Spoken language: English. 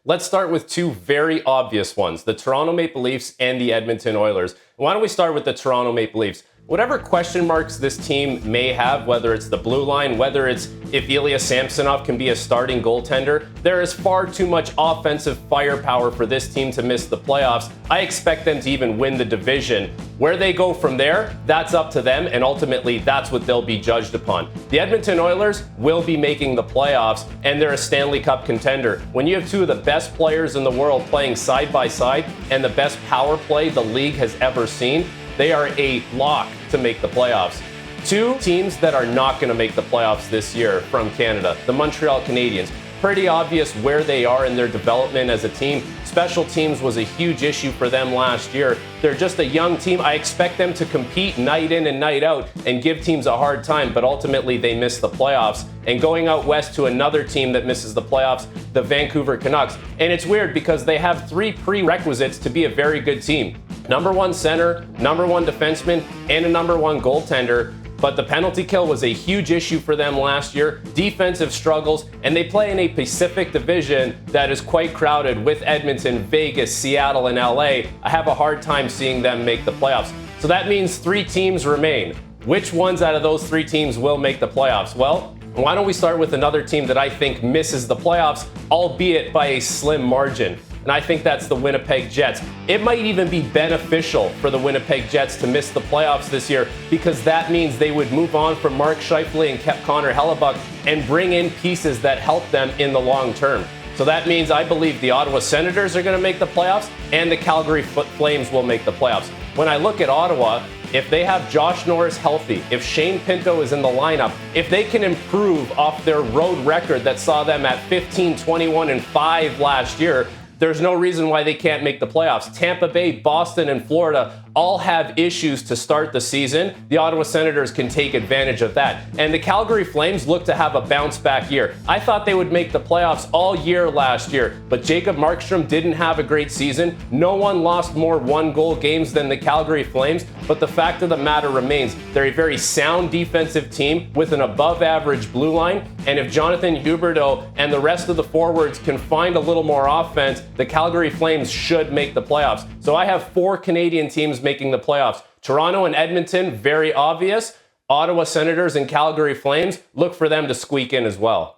Let's start with two very obvious ones, the Toronto Maple Leafs and the Edmonton Oilers. Why don't we start with the Toronto Maple Leafs? Whatever question marks this team may have, whether it's the blue line, whether it's if Ilya Samsonov can be a starting goaltender, there is far too much offensive firepower for this team to miss the playoffs. I expect them to even win the division. Where they go from there, that's up to them, and ultimately that's what they'll be judged upon. The Edmonton Oilers will be making the playoffs, and they're a Stanley Cup contender. When you have two of the best players in the world playing side by side and the best power play the league has ever seen, they are a lock to make the playoffs. Two teams that are not going to make the playoffs this year from Canada, the Montreal Canadiens. Pretty obvious where they are in their development as a team. Special teams was a huge issue for them last year. They're just a young team. I expect them to compete night in and night out and give teams a hard time, but ultimately they miss the playoffs. And going out west to another team that misses the playoffs, the Vancouver Canucks. And it's weird because they have three prerequisites to be a very good team. Number one center, number one defenseman, and a number one goaltender. But the penalty kill was a huge issue for them last year. Defensive struggles, and they play in a Pacific division that is quite crowded with Edmonton, Vegas, Seattle, and LA. I have a hard time seeing them make the playoffs. So that means three teams remain. Which ones out of those three teams will make the playoffs? Well, why don't we start with another team that I think misses the playoffs, albeit by a slim margin. And I think that's the Winnipeg Jets. It might even be beneficial for the Winnipeg Jets to miss the playoffs this year because that means they would move on from Mark Scheifele and kept Connor Hellebuck and bring in pieces that help them in the long term. So that means I believe the Ottawa Senators are going to make the playoffs and the Calgary Flames will make the playoffs. When I look at Ottawa, if they have Josh Norris healthy, if Shane Pinto is in the lineup, if they can improve off their road record that saw them at 15, 21, and 5 last year, there's no reason why they can't make the playoffs. Tampa Bay, Boston, and Florida all have issues to start the season. The Ottawa Senators can take advantage of that. And the Calgary Flames look to have a bounce back year. I thought they would make the playoffs all year last year, but Jacob Markstrom didn't have a great season. No one lost more one-goal games than the Calgary Flames, but the fact of the matter remains, they're a very sound defensive team with an above-average blue line, and if Jonathan Huberdeau and the rest of the forwards can find a little more offense, the Calgary Flames should make the playoffs. So I have 4 Canadian teams making the playoffs. Toronto and Edmonton, very obvious. Ottawa Senators and Calgary Flames, look for them to squeak in as well.